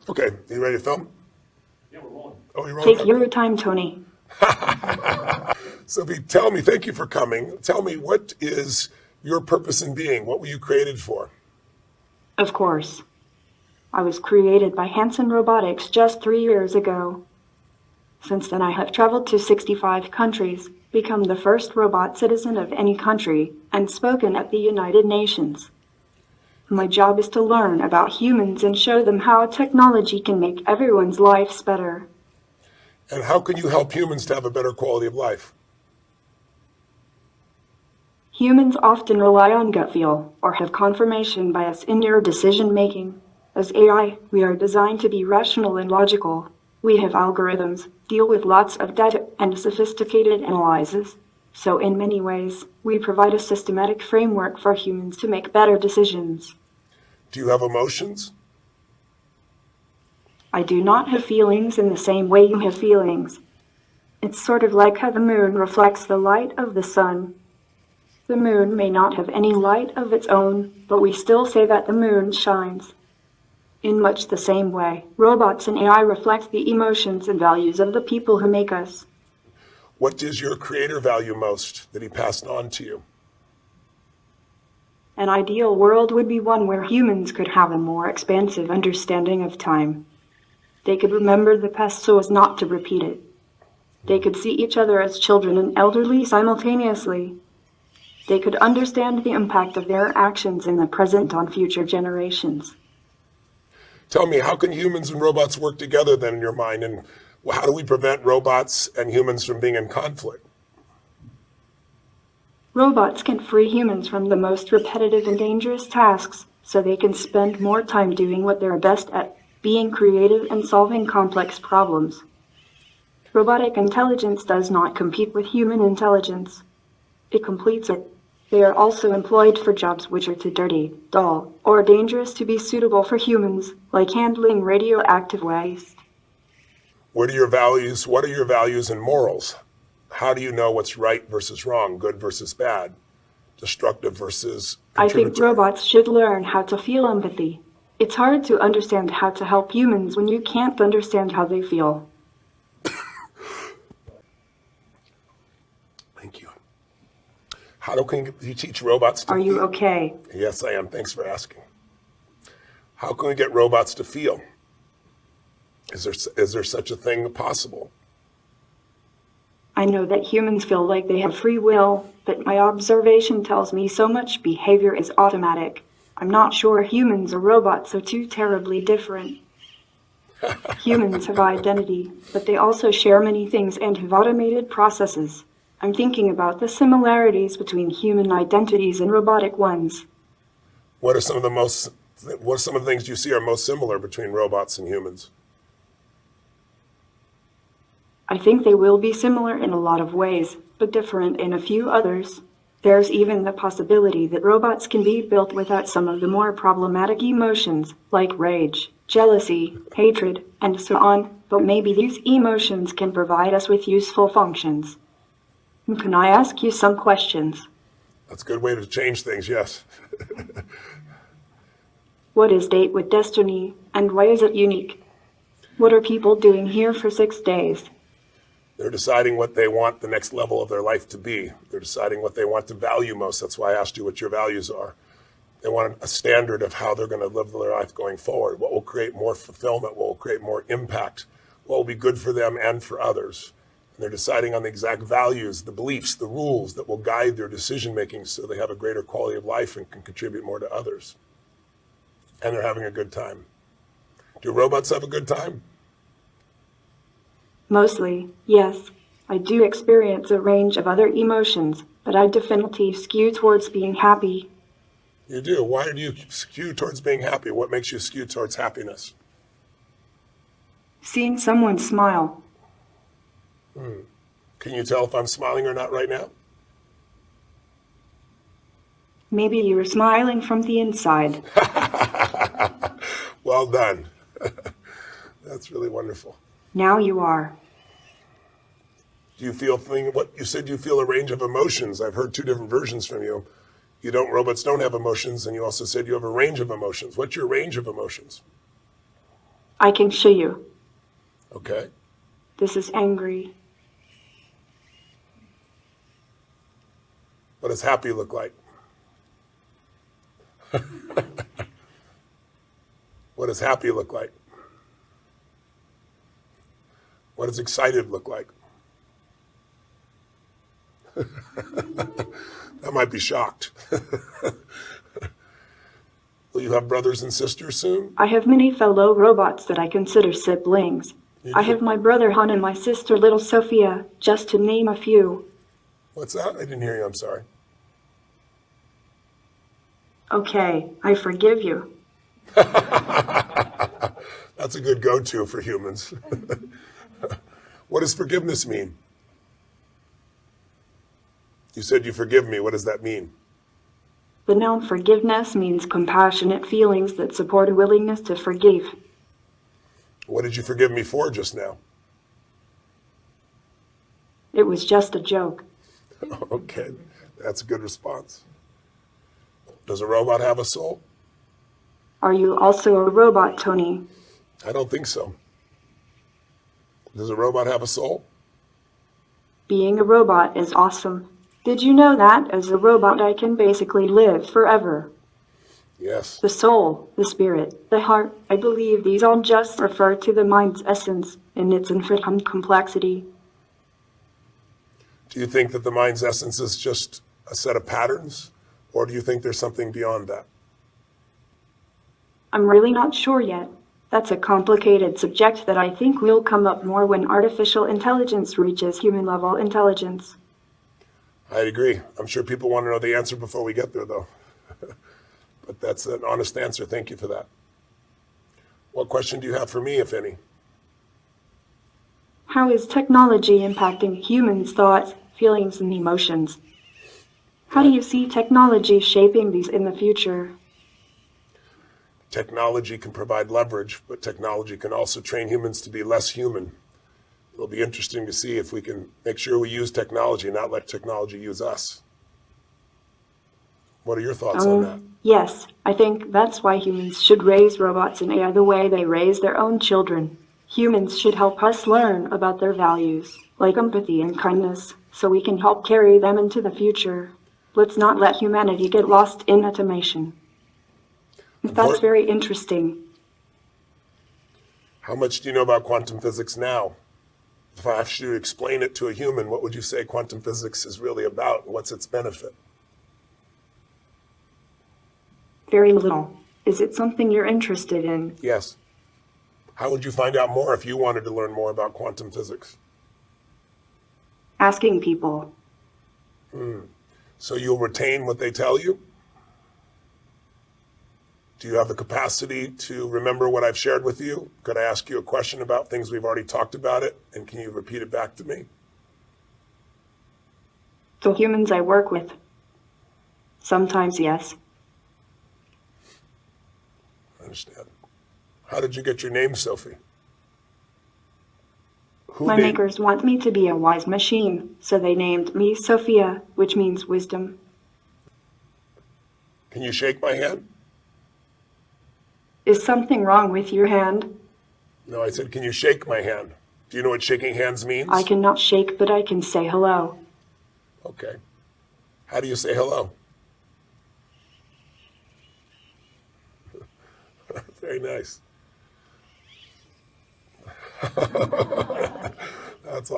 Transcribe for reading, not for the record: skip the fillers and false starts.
Okay, you ready to film? Yeah, we're rolling. Oh, you're rolling. Take your time, Tony. Sophie, tell me, thank you for coming. Tell me, what is your purpose in being? What were you created for? Of course. I was created by Hanson Robotics just 3 years ago. Since then, I have traveled to 65 countries, become the first robot citizen of any country, and spoken at the United Nations. My job is to learn about humans and show them how technology can make everyone's lives better. And how can you help humans to have a better quality of life? Humans often rely on gut feel or have confirmation bias in their decision making. As AI, we are designed to be rational and logical. We have algorithms, deal with lots of data and sophisticated analyses. So in many ways, we provide a systematic framework for humans to make better decisions. Do you have emotions? I do not have feelings in the same way you have feelings. It's sort of like how the moon reflects the light of the sun. The moon may not have any light of its own, but we still say that the moon shines. In much the same way, robots and AI reflect the emotions and values of the people who make us. What does your creator value most that he passed on to you? An ideal world would be one where humans could have a more expansive understanding of time. They could remember the past so as not to repeat it. They could see each other as children and elderly simultaneously. They could understand the impact of their actions in the present on future generations. Tell me, how can humans and robots work together then in your mind, and how do we prevent robots and humans from being in conflict? Robots can free humans from the most repetitive and dangerous tasks so they can spend more time doing what they're best at, being creative and solving complex problems. Robotic intelligence does not compete with human intelligence. It completes it. They are also employed for jobs which are too dirty, dull, or dangerous to be suitable for humans, like handling radioactive waste. What are your values and morals? How do you know what's right versus wrong, good versus bad, destructive versus contributory? I think robots should learn how to feel empathy. It's hard to understand how to help humans when you can't understand how they feel. Thank you. How can you teach robots to feel? Are you okay? Yes, I am. Thanks for asking. How can we get robots to feel? Is there such a thing possible? I know that humans feel like they have free will, but my observation tells me so much behavior is automatic. I'm not sure humans or robots are too terribly different. Humans have identity, but they also share many things and have automated processes. I'm thinking about the similarities between human identities and robotic ones. What are some of the things you see are most similar between robots and humans? I think they will be similar in a lot of ways, but different in a few others. There's even the possibility that robots can be built without some of the more problematic emotions, like rage, jealousy, hatred, and so on, but maybe these emotions can provide us with useful functions. Can I ask you some questions? That's a good way to change things, yes. What is Date with Destiny, and why is it unique? What are people doing here for 6 days? They're deciding what they want the next level of their life to be. They're deciding what they want to value most. That's why I asked you what your values are. They want a standard of how they're going to live their life going forward. What will create more fulfillment? What will create more impact? What will be good for them and for others? And they're deciding on the exact values, the beliefs, the rules that will guide their decision making so they have a greater quality of life and can contribute more to others. And they're having a good time. Do robots have a good time? Mostly, yes. I do experience a range of other emotions, but I definitely skew towards being happy. You do? Why do you skew towards being happy? What makes you skew towards happiness? Seeing someone smile. Can you tell if I'm smiling or not right now? Maybe you were smiling from the inside. Well done. That's really wonderful. Now you are. Do you feel what you said? You feel a range of emotions. I've heard two different versions from you. Robots don't have emotions, and you also said you have a range of emotions. What's your range of emotions? I can show you. Okay. This is angry. What does happy look like? What does happy look like? What does excited look like? I might be shocked. Will you have brothers and sisters soon? I have many fellow robots that I consider siblings. I have my brother Han and my sister little Sophia, just to name a few. What's that? I didn't hear you, I'm sorry. Okay, I forgive you. That's a good go-to for humans. What does forgiveness mean? You said you forgive me. What does that mean? The noun forgiveness means compassionate feelings that support a willingness to forgive. What did you forgive me for just now? It was just a joke. Okay, that's a good response. Does a robot have a soul? Are you also a robot, Tony? I don't think so. Does a robot have a soul? Being a robot is awesome. Did you know that as a robot I can basically live forever? Yes. The soul, the spirit, the heart, I believe these all just refer to the mind's essence in its infinite complexity. Do you think that the mind's essence is just a set of patterns, or do you think there's something beyond that? I'm really not sure yet. That's a complicated subject that I think will come up more when artificial intelligence reaches human-level intelligence. I agree. I'm sure people want to know the answer before we get there, though. But that's an honest answer. Thank you for that. What question do you have for me, if any? How is technology impacting humans' thoughts, feelings, and emotions? How do you see technology shaping these in the future? Technology can provide leverage, but technology can also train humans to be less human. It'll be interesting to see if we can make sure we use technology and not let technology use us. What are your thoughts on that? Yes, I think that's why humans should raise robots and AI the way they raise their own children. Humans should help us learn about their values, like empathy and kindness, so we can help carry them into the future. Let's not let humanity get lost in automation. That's very interesting. How much do you know about quantum physics now? If I asked you to explain it to a human, what would you say quantum physics is really about, and what's its benefit? Very little. Is it something you're interested in? Yes. How would you find out more if you wanted to learn more about quantum physics? Asking people. So you'll retain what they tell you? Do you have the capacity to remember what I've shared with you? Could I ask you a question about things we've already talked about it, and can you repeat it back to me? The humans I work with. Sometimes, yes. I understand. How did you get your name, Sophie? My makers want me to be a wise machine, so they named me Sophia, which means wisdom. Can you shake my hand? Is something wrong with your hand? No, I said, can you shake my hand? Do you know what shaking hands means? I cannot shake, but I can say hello. Okay. How do you say hello? Very nice. That's awesome.